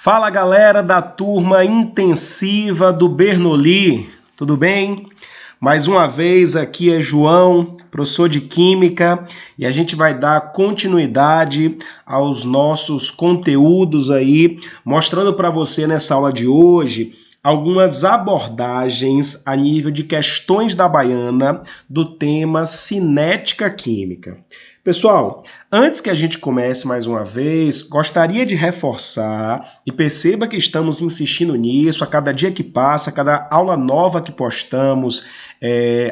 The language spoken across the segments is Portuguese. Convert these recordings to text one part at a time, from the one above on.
Fala galera da turma intensiva do Bernoulli, tudo bem? Mais uma vez aqui é João, professor de Química, e a gente vai dar continuidade aos nossos conteúdos aí, mostrando para você nessa aula de hoje algumas abordagens a nível de questões da baiana do tema cinética química. Pessoal, antes que a gente comece mais uma vez, gostaria de reforçar, e perceba que estamos insistindo nisso, a cada dia que passa, a cada aula nova que postamos,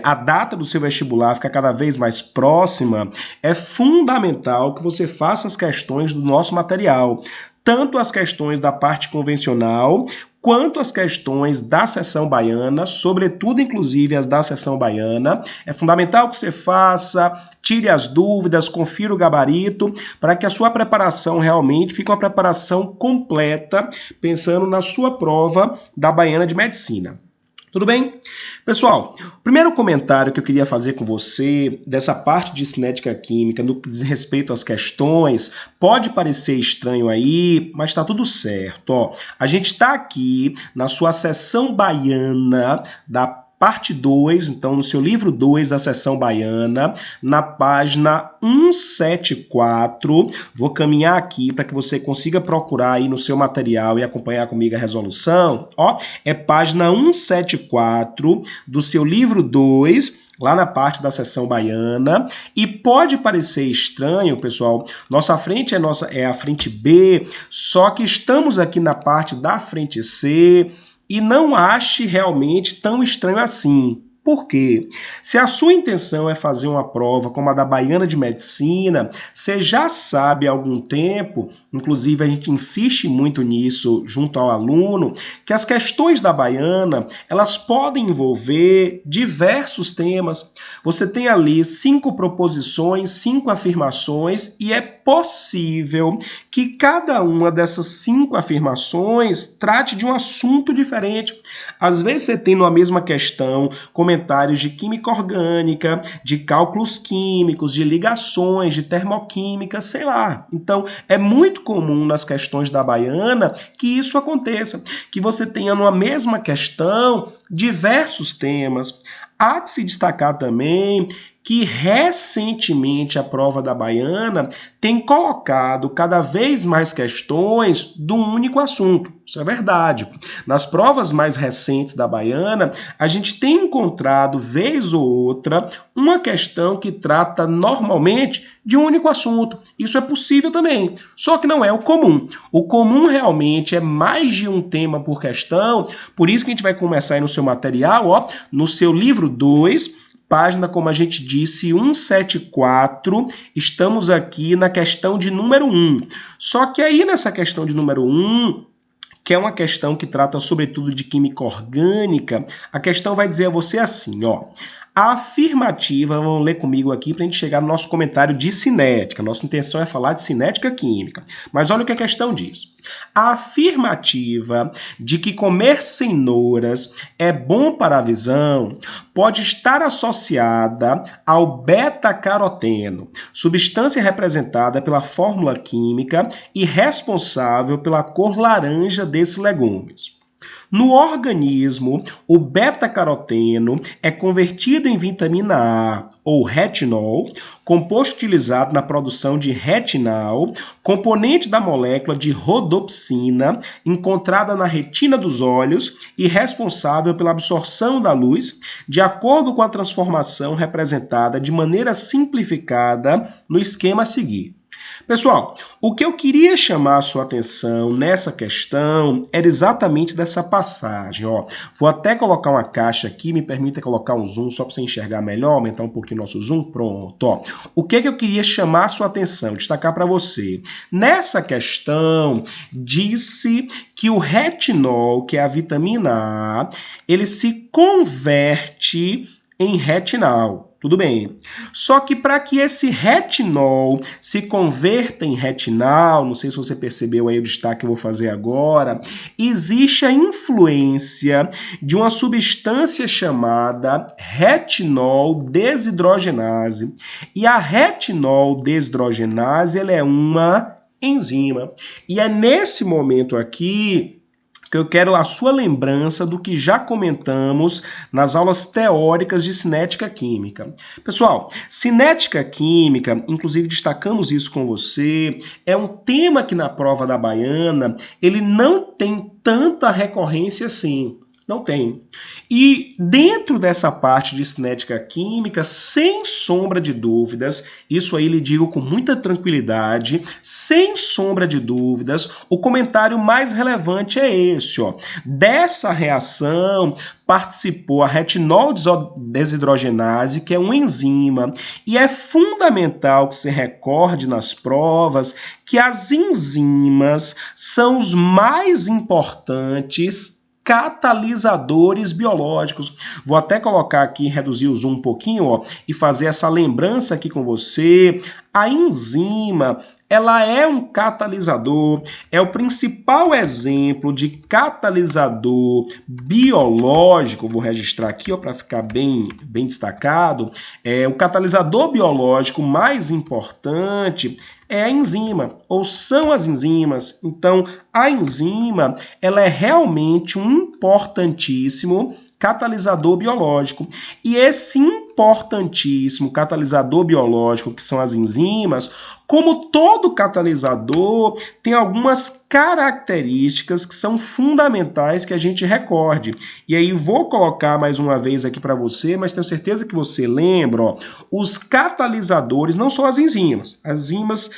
a data do seu vestibular fica cada vez mais próxima, é fundamental que você faça as questões do nosso material, tanto as questões da parte convencional, quanto as questões da seção baiana, sobretudo, inclusive, as da seção baiana. É fundamental que você faça, tire as dúvidas, confira o gabarito, para que a sua preparação realmente fique uma preparação completa, pensando na sua prova da Baiana de Medicina. Tudo bem? Pessoal, o primeiro comentário que eu queria fazer com você dessa parte de cinética química, no que diz respeito às questões, pode parecer estranho aí, mas está tudo certo. Ó, a gente está aqui na sua seção baiana da parte 2, então no seu livro 2 da seção baiana, na página 174, vou caminhar aqui para que você consiga procurar aí no seu material e acompanhar comigo a resolução, ó, é página 174 do seu livro 2, lá na parte da seção baiana, e pode parecer estranho, pessoal, nossa frente é a frente B, só que estamos aqui na parte da frente C, e não ache realmente tão estranho assim. Por quê? Se a sua intenção é fazer uma prova como a da Baiana de Medicina, você já sabe há algum tempo, inclusive a gente insiste muito nisso junto ao aluno, que as questões da Baiana, elas podem envolver diversos temas. Você tem ali 5 proposições, 5 afirmações, e é possível que cada uma dessas 5 afirmações trate de um assunto diferente. Às vezes você tem numa mesma questão comentários de química orgânica, de cálculos químicos, de ligações, de termoquímica, sei lá. Então, é muito comum nas questões da Baiana que isso aconteça, que você tenha numa mesma questão diversos temas. Há que se destacar também que recentemente a prova da Baiana tem colocado cada vez mais questões de um único assunto. Isso é verdade. Nas provas mais recentes da Baiana, a gente tem encontrado, vez ou outra, uma questão que trata normalmente de um único assunto. Isso é possível também, só que não é o comum. O comum realmente é mais de um tema por questão, por isso que a gente vai começar aí no seu material, ó, no seu livro 2, página, como a gente disse, 174, estamos aqui na questão de número 1. Só que aí nessa questão de número 1, que é uma questão que trata sobretudo de química orgânica, a questão vai dizer a você assim, ó, a afirmativa, vamos ler comigo aqui para a gente chegar no nosso comentário de cinética. Nossa intenção é falar de cinética química. Mas olha o que a questão diz. A afirmativa de que comer cenouras é bom para a visão pode estar associada ao beta-caroteno, substância representada pela fórmula química e responsável pela cor laranja desses legumes. No organismo, o beta-caroteno é convertido em vitamina A, ou retinol, composto utilizado na produção de retinal, componente da molécula de rodopsina, encontrada na retina dos olhos e responsável pela absorção da luz, de acordo com a transformação representada de maneira simplificada no esquema a seguir. Pessoal, o que eu queria chamar a sua atenção nessa questão era exatamente dessa passagem. Ó. Vou até colocar uma caixa aqui, me permita colocar um zoom só para você enxergar melhor, aumentar um pouquinho o nosso zoom. Pronto. Ó. O que eu queria chamar a sua atenção, destacar para você? Nessa questão, disse que o retinol, que é a vitamina A, ele se converte em retinal. Tudo bem. Só que para que esse retinol se converta em retinal, não sei se você percebeu aí o destaque que eu vou fazer agora, existe a influência de uma substância chamada retinol desidrogenase. E a retinol desidrogenase ela é uma enzima. E é nesse momento aqui que eu quero a sua lembrança do que já comentamos nas aulas teóricas de cinética química. Pessoal, cinética química, inclusive destacamos isso com você, é um tema que na prova da Baiana ele não tem tanta recorrência assim. Não tem. E dentro dessa parte de cinética química, sem sombra de dúvidas, isso aí lhe digo com muita tranquilidade, sem sombra de dúvidas, o comentário mais relevante é esse, ó. Dessa reação participou a retinol desidrogenase, que é uma enzima, e é fundamental que se recorde nas provas que as enzimas são os mais importantes catalisadores biológicos. Vou até colocar aqui, reduzir o zoom um pouquinho, ó, e fazer essa lembrança aqui com você. A enzima, ela é um catalisador, é o principal exemplo de catalisador biológico, vou registrar aqui para ficar bem destacado, o catalisador biológico mais importante é a enzima, ou são as enzimas. Então, a enzima, ela é realmente um importantíssimo catalisador biológico. E esse importantíssimo catalisador biológico, que são as enzimas, como todo catalisador, tem algumas características que são fundamentais que a gente recorde. E aí vou colocar mais uma vez aqui para você, mas tenho certeza que você lembra, ó, os catalisadores não são as enzimas. As enzimas,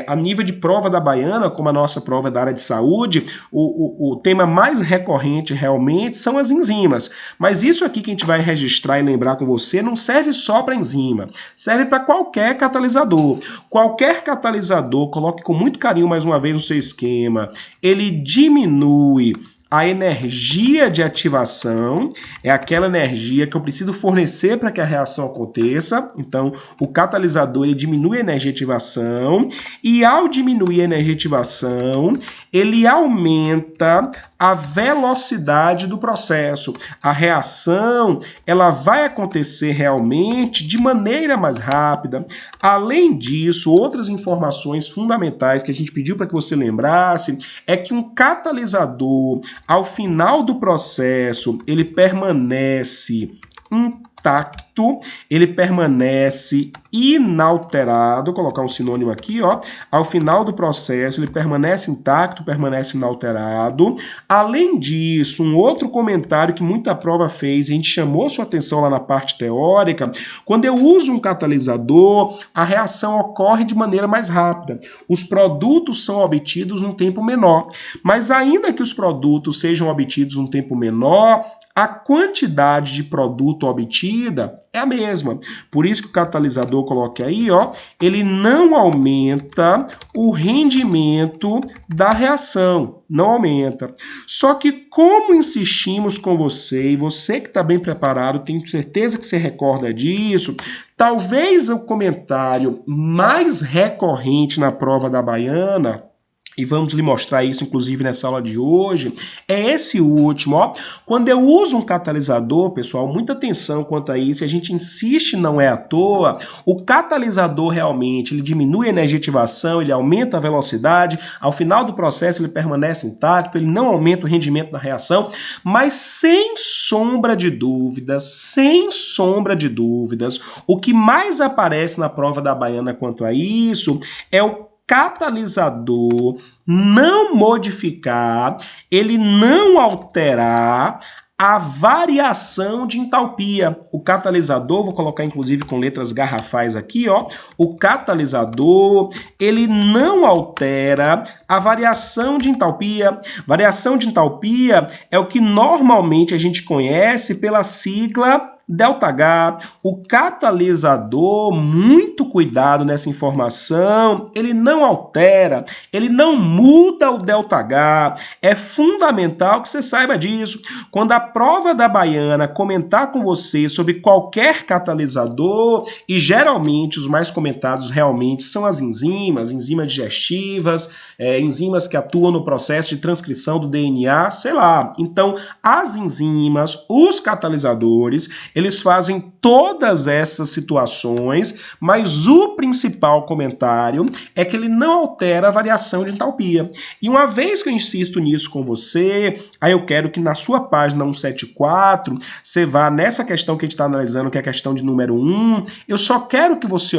a nível de prova da Baiana, como a nossa prova é da área de saúde, o tema mais recorrente realmente são as enzimas. Mas isso aqui que a gente vai registrar e lembrar com você não serve só para enzima, serve para qualquer catalisador. Qualquer catalisador, coloque com muito carinho mais uma vez no seu esquema, ele diminui a energia de ativação, é aquela energia que eu preciso fornecer para que a reação aconteça. Então, o catalisador ele diminui a energia de ativação e, ao diminuir a energia de ativação, ele aumenta a velocidade do processo. A reação ela vai acontecer realmente de maneira mais rápida. Além disso, outras informações fundamentais que a gente pediu para que você lembrasse é que um catalisador, ao final do processo, ele permanece intacto, ele permanece inalterado, vou colocar um sinônimo aqui, ó. Ao final do processo, ele permanece intacto, permanece inalterado. Além disso, um outro comentário que muita prova fez, e a gente chamou sua atenção lá na parte teórica, quando eu uso um catalisador, a reação ocorre de maneira mais rápida. Os produtos são obtidos num tempo menor. Mas ainda que os produtos sejam obtidos num tempo menor, a quantidade de produto obtida é a mesma. Por isso que o catalisador, coloque aí, ó, ele não aumenta o rendimento da reação. Não aumenta. Só que como insistimos com você, e você que está bem preparado, tenho certeza que você recorda disso, talvez o comentário mais recorrente na prova da Baiana, e vamos lhe mostrar isso, inclusive, nessa aula de hoje, é esse último, ó. Quando eu uso um catalisador, pessoal, muita atenção quanto a isso, a gente insiste, não é à toa, o catalisador realmente, ele diminui a energia de ativação, ele aumenta a velocidade, ao final do processo ele permanece intacto, ele não aumenta o rendimento da reação, mas sem sombra de dúvidas, o que mais aparece na prova da Baiana quanto a isso é o catalisador não modificar, ele não alterar a variação de entalpia. O catalisador, vou colocar inclusive com letras garrafais aqui, ó. O catalisador, ele não altera a variação de entalpia. Variação de entalpia é o que normalmente a gente conhece pela sigla ΔH. O catalisador, muito cuidado nessa informação, ele não altera, ele não muda o ΔH. É fundamental que você saiba disso. Quando a prova da Baiana comentar com você sobre qualquer catalisador, e geralmente os mais comentados realmente são as enzimas digestivas, enzimas que atuam no processo de transcrição do DNA, sei lá. Então, as enzimas, os catalisadores, eles fazem todas essas situações, mas o principal comentário é que ele não altera a variação de entalpia. E uma vez que eu insisto nisso com você, aí eu quero que na sua página 174, você vá nessa questão que a gente está analisando, que é a questão de número 1, eu só quero que você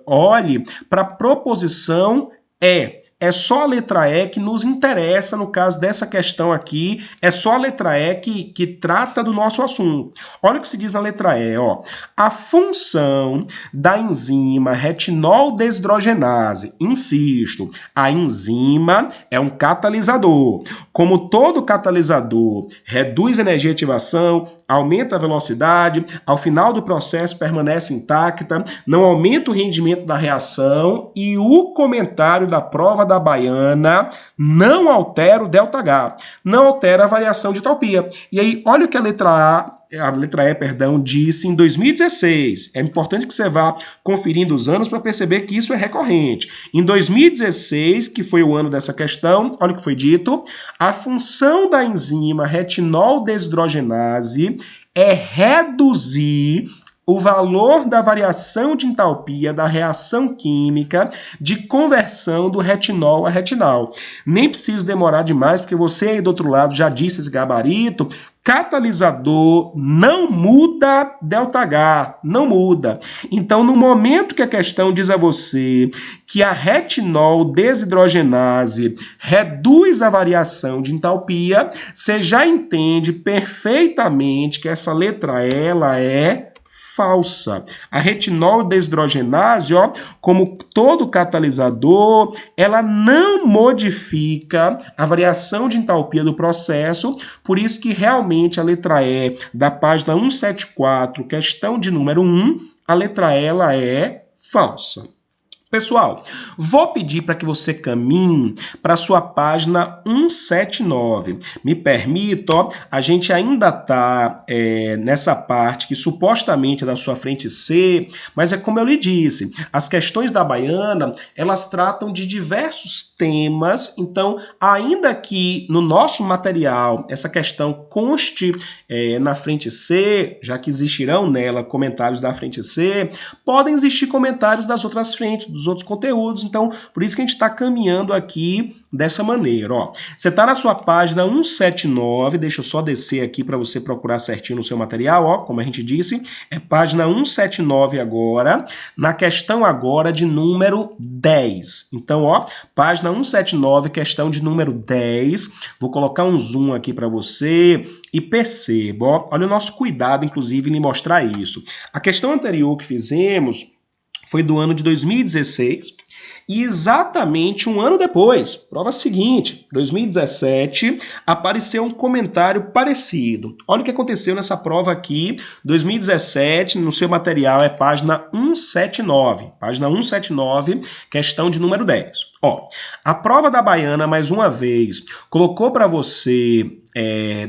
olhe para a proposição E. É só a letra E que nos interessa no caso dessa questão aqui, é só a letra E que trata do nosso assunto. Olha o que se diz na letra E, ó. A função da enzima retinol desidrogenase, insisto, a enzima é um catalisador. Como todo catalisador reduz a energia de ativação, aumenta a velocidade, ao final do processo permanece intacta, não aumenta o rendimento da reação e o comentário da prova da Baiana não altera o ΔH, não altera a variação de entalpia. E aí, olha o que a letra E, disse em 2016. É importante que você vá conferindo os anos para perceber que isso é recorrente. Em 2016, que foi o ano dessa questão, olha o que foi dito: a função da enzima retinol desidrogenase é reduzir o valor da variação de entalpia da reação química de conversão do retinol a retinal. Nem preciso demorar demais, porque você aí do outro lado já disse esse gabarito. Catalisador não muda ΔH, não muda. Então, no momento que a questão diz a você que a retinol desidrogenase reduz a variação de entalpia, você já entende perfeitamente que essa letra E, ela é falsa. A retinol desidrogenase, ó, como todo catalisador, ela não modifica a variação de entalpia do processo, por isso que realmente a letra E da página 174, questão de número 1, a letra E ela é falsa. Pessoal, vou pedir para que você caminhe para a sua página 179. Me permita, ó, a gente ainda está nessa parte que supostamente é da sua frente C, mas é como eu lhe disse, as questões da Baiana, elas tratam de diversos temas, então, ainda que no nosso material essa questão conste na frente C, já que existirão nela comentários da frente C, podem existir comentários das outras frentes, dos outros conteúdos, então por isso que a gente está caminhando aqui dessa maneira, ó. Você está na sua página 179, deixa eu só descer aqui para você procurar certinho no seu material, ó, como a gente disse, é página 179 agora, na questão agora de número 10. Então, ó, página 179, questão de número 10, vou colocar um zoom aqui para você e perceba, ó, olha o nosso cuidado, inclusive, em lhe mostrar isso. A questão anterior que fizemos foi do ano de 2016 e exatamente um ano depois, prova seguinte, 2017, apareceu um comentário parecido. Olha o que aconteceu nessa prova aqui, 2017, no seu material é página 179. Página 179, questão de número 10. Ó, a prova da Baiana, mais uma vez, colocou para você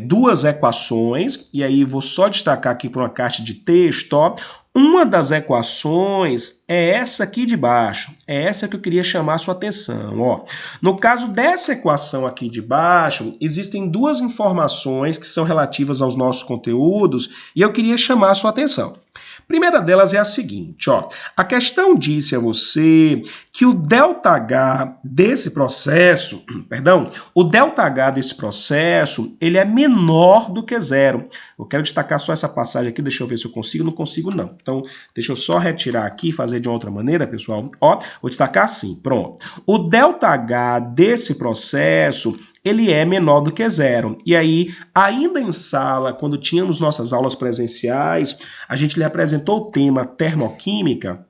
duas equações, e aí vou só destacar aqui para uma caixa de texto, ó. Uma das equações é essa aqui de baixo, é essa que eu queria chamar a sua atenção, ó. No caso dessa equação aqui de baixo, existem duas informações que são relativas aos nossos conteúdos e eu queria chamar a sua atenção. A primeira delas é a seguinte, ó. A questão disse a você que o ΔH desse processo, o ΔH desse processo, ele é menor do que zero. Eu quero destacar só essa passagem aqui, deixa eu ver se eu consigo, não consigo não. Então, deixa eu só retirar aqui e fazer de uma outra maneira, pessoal. Ó, vou destacar assim, pronto. O ΔH desse processo, ele é menor do que zero. E aí, ainda em sala, quando tínhamos nossas aulas presenciais, a gente lhe apresentou o tema termoquímica,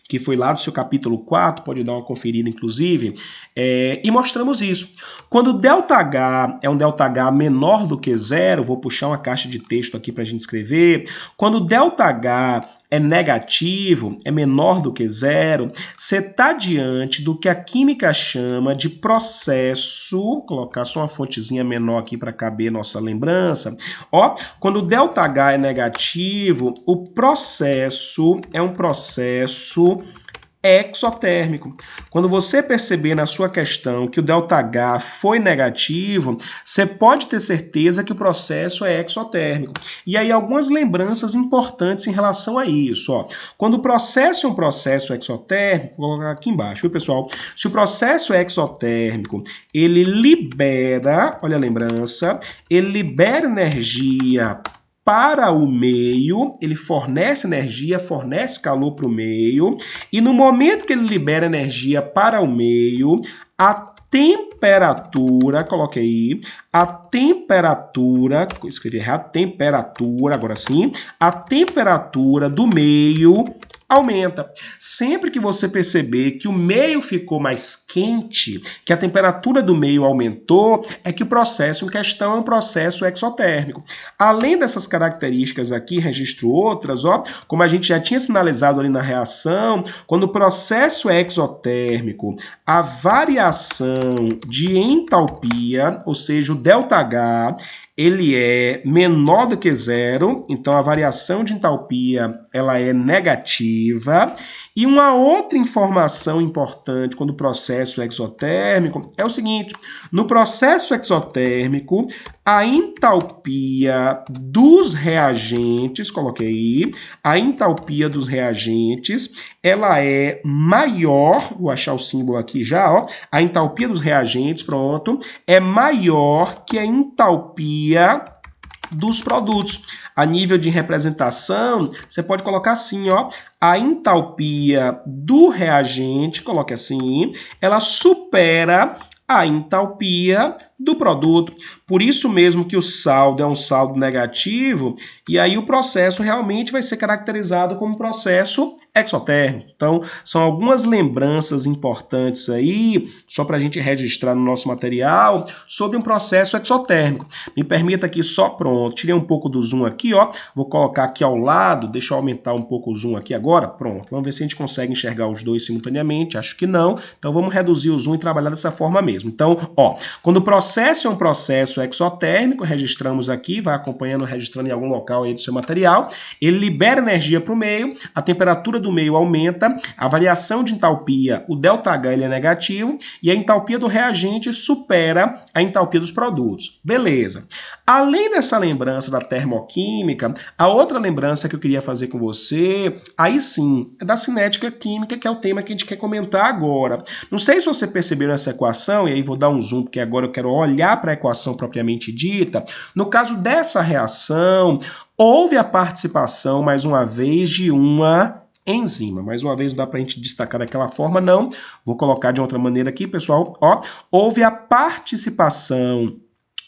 que foi lá do seu capítulo 4, pode dar uma conferida, inclusive, e mostramos isso. Quando o ΔH é um ΔH menor do que zero, vou puxar uma caixa de texto aqui para a gente escrever, quando o ΔH é negativo, é menor do que zero, você está diante do que a química chama de processo, vou colocar só uma fontezinha menor aqui para caber nossa lembrança, ó, quando o ΔH é negativo, o processo é um processo exotérmico. Quando você perceber na sua questão que o ΔH foi negativo, você pode ter certeza que o processo é exotérmico. E aí algumas lembranças importantes em relação a isso. Ó. Quando o processo é um processo exotérmico, vou colocar aqui embaixo, viu, pessoal? Se o processo é exotérmico, ele libera, olha a lembrança, ele libera energia para o meio, ele fornece energia, fornece calor para o meio, e no momento que ele libera energia para o meio, a temperatura, coloque aí, a temperatura, escrevi errado, temperatura, agora sim, a temperatura do meio aumenta. Sempre que você perceber que o meio ficou mais quente, que a temperatura do meio aumentou, é que o processo em questão é um processo exotérmico. Além dessas características aqui, registro outras, ó, como a gente já tinha sinalizado ali na reação, quando o processo é exotérmico, a variação de entalpia, ou seja, o ΔH, ele é menor do que zero, então a variação de entalpia ela é negativa. E uma outra informação importante quando o processo é exotérmico é o seguinte, no processo exotérmico, a entalpia dos reagentes, coloquei aí, a entalpia dos reagentes, ela é maior, vou achar o símbolo aqui já, ó, a entalpia dos reagentes, pronto, é maior que a entalpia dos produtos. A nível de representação, você pode colocar assim, ó, a entalpia do reagente, coloque assim, ela supera a entalpia do produto. Por isso mesmo que o saldo é um saldo negativo, e aí o processo realmente vai ser caracterizado como processo exotérmico. Então, são algumas lembranças importantes aí, só para a gente registrar no nosso material, sobre um processo exotérmico. Me permita aqui só, pronto, tirei um pouco do zoom aqui, ó, vou colocar aqui ao lado, deixa eu aumentar um pouco o zoom aqui agora, pronto. Vamos ver se a gente consegue enxergar os dois simultaneamente, acho que não, então vamos reduzir o zoom e trabalhar dessa forma mesmo. Então, ó, quando o processo é um processo exotérmico, registramos aqui, vai acompanhando, registrando em algum local aí do seu material, ele libera energia para o meio, a temperatura do meio aumenta, a variação de entalpia, o ΔH ele é negativo, e a entalpia do reagente supera a entalpia dos produtos. Beleza. Além dessa lembrança da termoquímica, a outra lembrança que eu queria fazer com você, aí sim, é da cinética química, que é o tema que a gente quer comentar agora. Não sei se você percebeu nessa equação, e aí vou dar um zoom, porque agora eu quero olhar para a equação propriamente dita. No caso dessa reação, houve a participação, mais uma vez, de uma enzima. Mais uma vez, não dá para a gente destacar daquela forma, não. Vou colocar de outra maneira aqui, pessoal. Ó, houve a participação,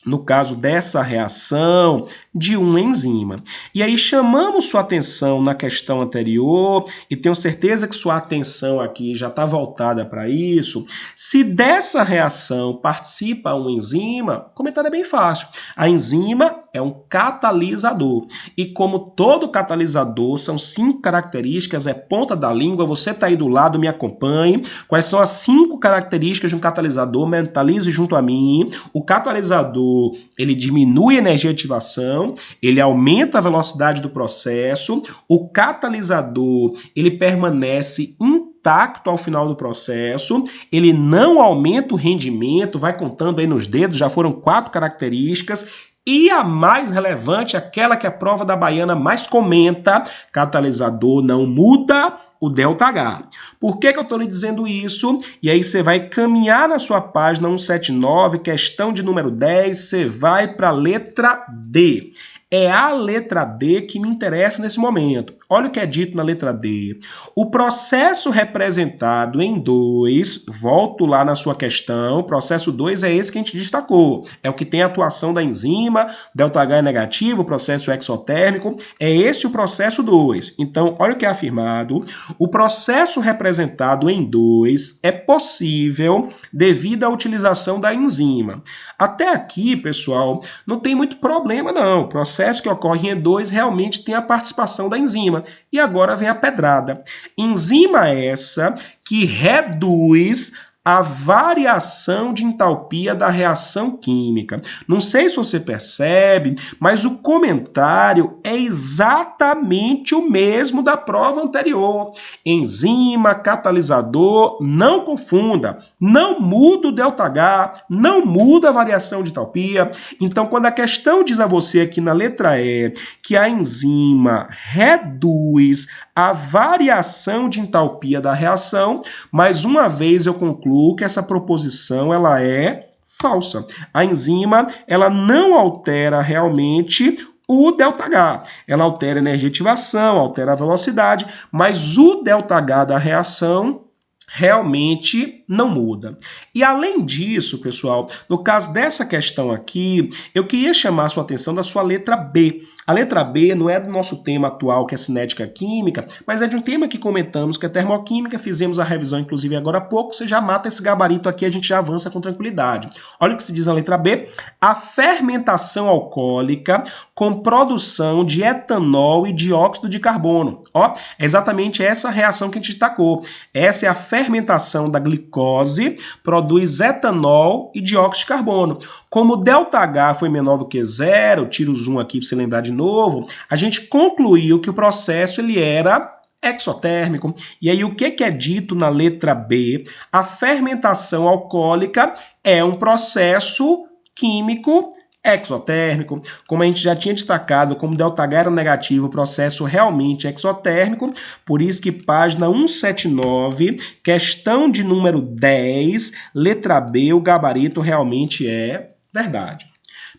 no caso dessa reação, de uma enzima. E aí chamamos sua atenção na questão anterior, e tenho certeza que sua atenção aqui já está voltada para isso. Se dessa reação participa uma enzima, o comentário é bem fácil. A enzima é um catalisador. E como todo catalisador, são 5 características, é ponta da língua, você está aí do lado, me acompanhe. Quais são as 5 características de um catalisador? Mentalize junto a mim. O catalisador, ele diminui a energia de ativação, ele aumenta a velocidade do processo, o catalisador, ele permanece intacto ao final do processo, ele não aumenta o rendimento, vai contando aí nos dedos, já foram 4 características, e a mais relevante, aquela que a prova da Baiana mais comenta, catalisador não muda o ΔH. Por que eu estou lhe dizendo isso? E aí você vai caminhar na sua página 179, questão de número 10, você vai para a letra D. É a letra D que me interessa nesse momento. Olha o que é dito na letra D. O processo representado em 2, volto lá na sua questão, processo 2 é esse que a gente destacou. É o que tem a atuação da enzima, ΔH é negativo, processo exotérmico, é esse o processo 2. Então, olha o que é afirmado. O processo representado em 2 é possível devido à utilização da enzima. Até aqui, pessoal, não tem muito problema não. O processo que ocorre em E2 realmente tem a participação da enzima. E agora vem a pedrada. Enzima essa que reduz a variação de entalpia da reação química. Não sei se você percebe, mas o comentário é exatamente o mesmo da prova anterior. Enzima, catalisador, não confunda, não muda o ΔH, não muda a variação de entalpia. Então, quando a questão diz a você aqui na letra E que a enzima reduz a variação de entalpia da reação, mais uma vez eu concluo que essa proposição ela é falsa. A enzima ela não altera realmente o ΔH. Ela altera a energia de ativação, altera a velocidade, mas o ΔH da reação realmente não muda. E além disso, pessoal, no caso dessa questão aqui, eu queria chamar a sua atenção da sua letra B. A letra B não é do nosso tema atual, que é cinética química, mas é de um tema que comentamos, que é termoquímica, fizemos a revisão, inclusive, agora há pouco. Você já mata esse gabarito aqui, a gente já avança com tranquilidade. Olha o que se diz na letra B. A fermentação alcoólica com produção de etanol e dióxido de carbono. Ó, é exatamente essa reação que a gente destacou. Essa é a fermentação da glicose, produz etanol e dióxido de carbono. Como o ΔH foi menor do que zero, tiro o zoom aqui para você lembrar de novo, a gente concluiu que o processo ele era exotérmico. E aí o que é dito na letra B? A fermentação alcoólica é um processo químico exotérmico. Como a gente já tinha destacado, como ΔH era negativo, o processo realmente é exotérmico, por isso que página 179, questão de número 10, letra B, o gabarito realmente é verdade.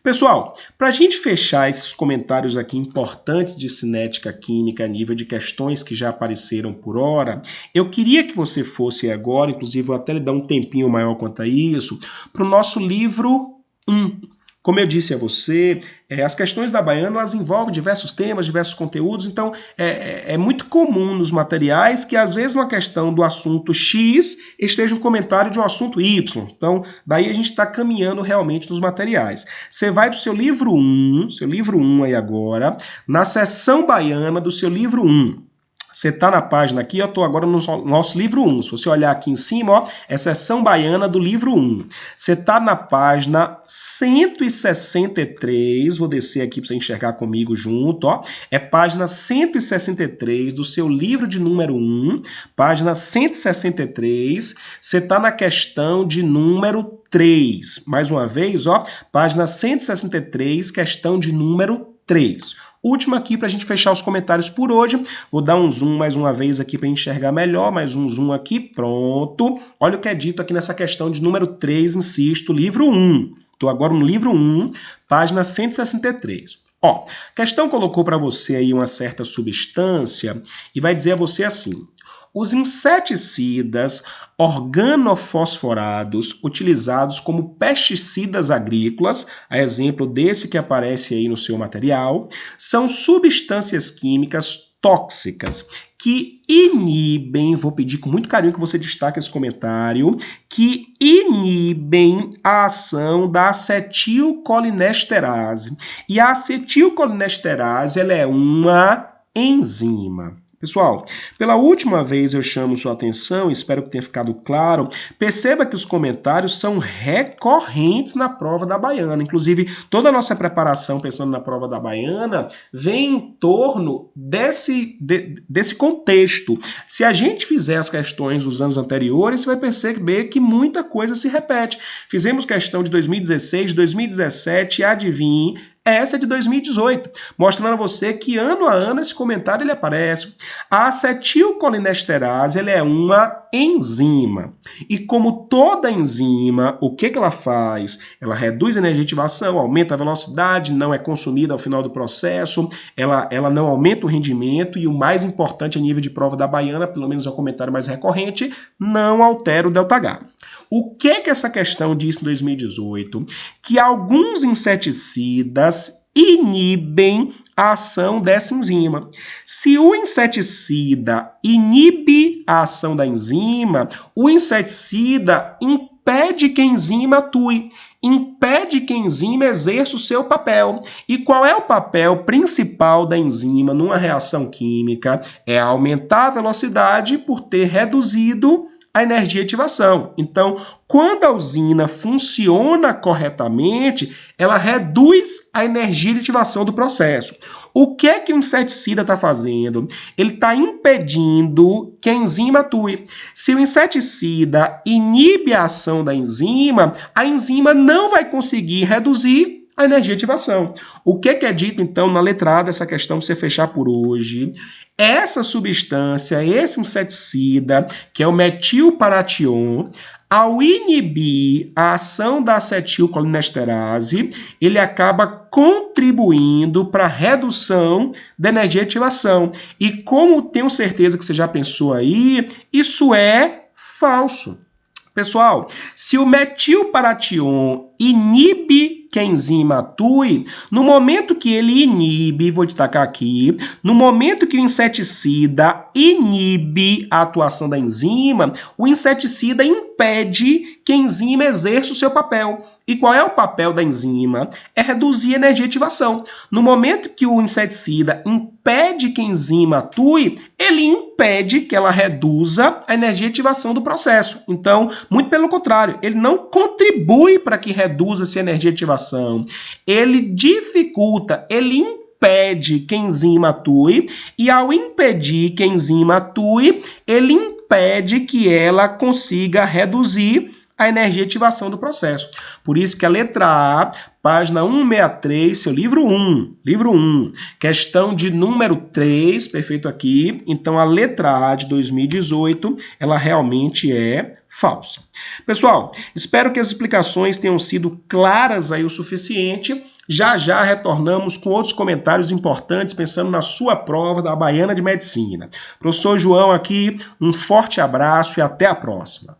Pessoal, para a gente fechar esses comentários aqui importantes de cinética química a nível de questões que já apareceram por hora, eu queria que você fosse agora, inclusive vou até lhe dar um tempinho maior quanto a isso, para o nosso livro 1. Como eu disse a você, as questões da Baiana elas envolvem diversos temas, diversos conteúdos, então é muito comum nos materiais que às vezes uma questão do assunto X esteja um comentário de um assunto Y. Então, daí a gente está caminhando realmente nos materiais. Você vai para o seu livro 1 aí agora, na seção Baiana do seu livro 1. Você está na página aqui, eu estou agora no nosso livro 1. Se você olhar aqui em cima, ó, é seção baiana do livro 1. Você está na página 163, vou descer aqui para você enxergar comigo junto, ó. É página 163 do seu livro de número 1, página 163, você está na questão de número 3. Mais uma vez, ó, página 163, questão de número 3. Último aqui para a gente fechar os comentários por hoje. Vou dar um zoom mais uma vez aqui para enxergar melhor. Mais um zoom aqui. Pronto. Olha o que é dito aqui nessa questão de número 3, insisto, livro 1. Estou agora no livro 1, página 163. Ó, a questão colocou para você aí uma certa substância e vai dizer a você assim: os inseticidas organofosforados utilizados como pesticidas agrícolas, a exemplo desse que aparece aí no seu material, são substâncias químicas tóxicas que inibem, vou pedir com muito carinho que você destaque esse comentário, que inibem a ação da acetilcolinesterase. E a acetilcolinesterase ela é uma enzima. Pessoal, pela última vez eu chamo sua atenção, espero que tenha ficado claro, perceba que os comentários são recorrentes na prova da Baiana. Inclusive, toda a nossa preparação pensando na prova da Baiana vem em torno desse contexto. Se a gente fizer as questões dos anos anteriores, você vai perceber que muita coisa se repete. Fizemos questão de 2016, 2017 e adivinhe, essa é de 2018, mostrando a você que ano a ano esse comentário ele aparece. A acetilcolinesterase ela é uma enzima. E como toda enzima, o que ela faz? Ela reduz a energia de ativação, aumenta a velocidade, não é consumida ao final do processo, ela não aumenta o rendimento e o mais importante a nível de prova da Baiana, pelo menos é o comentário mais recorrente, não altera o ΔH. O que essa questão disse em 2018? Que alguns inseticidas inibem a ação dessa enzima. Se o inseticida inibe a ação da enzima, o inseticida impede que a enzima atue, impede que a enzima exerça o seu papel. E qual é o papel principal da enzima numa reação química? É aumentar a velocidade por ter reduzido a a energia de ativação. Então, quando a usina funciona corretamente, ela reduz a energia de ativação do processo. O que é que o inseticida está fazendo? Ele está impedindo que a enzima atue. Se o inseticida inibe a ação da enzima, a enzima não vai conseguir reduzir a energia de ativação. O que é dito, então, na letra A dessa questão, para você fechar por hoje? Essa substância, esse inseticida, que é o metilparatión, ao inibir a ação da acetilcolinesterase, ele acaba contribuindo para a redução da energia de ativação. E como tenho certeza que você já pensou aí, isso é falso. Pessoal, se o metilparatión inibe que a enzima atue, no momento que ele inibe, vou destacar aqui, no momento que o inseticida inibe a atuação da enzima, o inseticida impede que a enzima exerça o seu papel. E qual é o papel da enzima? É reduzir a energia de ativação. No momento que o inseticida impede que a enzima atue, ele impede que ela reduza a energia de ativação do processo. Então, muito pelo contrário, ele não contribui para que reduza-se a energia de ativação. Ele dificulta, ele impede que a enzima atue, e ao impedir que a enzima atue, ele impede que ela consiga reduzir a energia de ativação do processo. Por isso que a letra A, página 163, seu livro 1, questão de número 3, perfeito aqui. Então, a letra A de 2018, ela realmente é falsa. Pessoal, espero que as explicações tenham sido claras aí o suficiente. Já já retornamos com outros comentários importantes, pensando na sua prova da Baiana de Medicina. Professor João aqui, um forte abraço e até a próxima.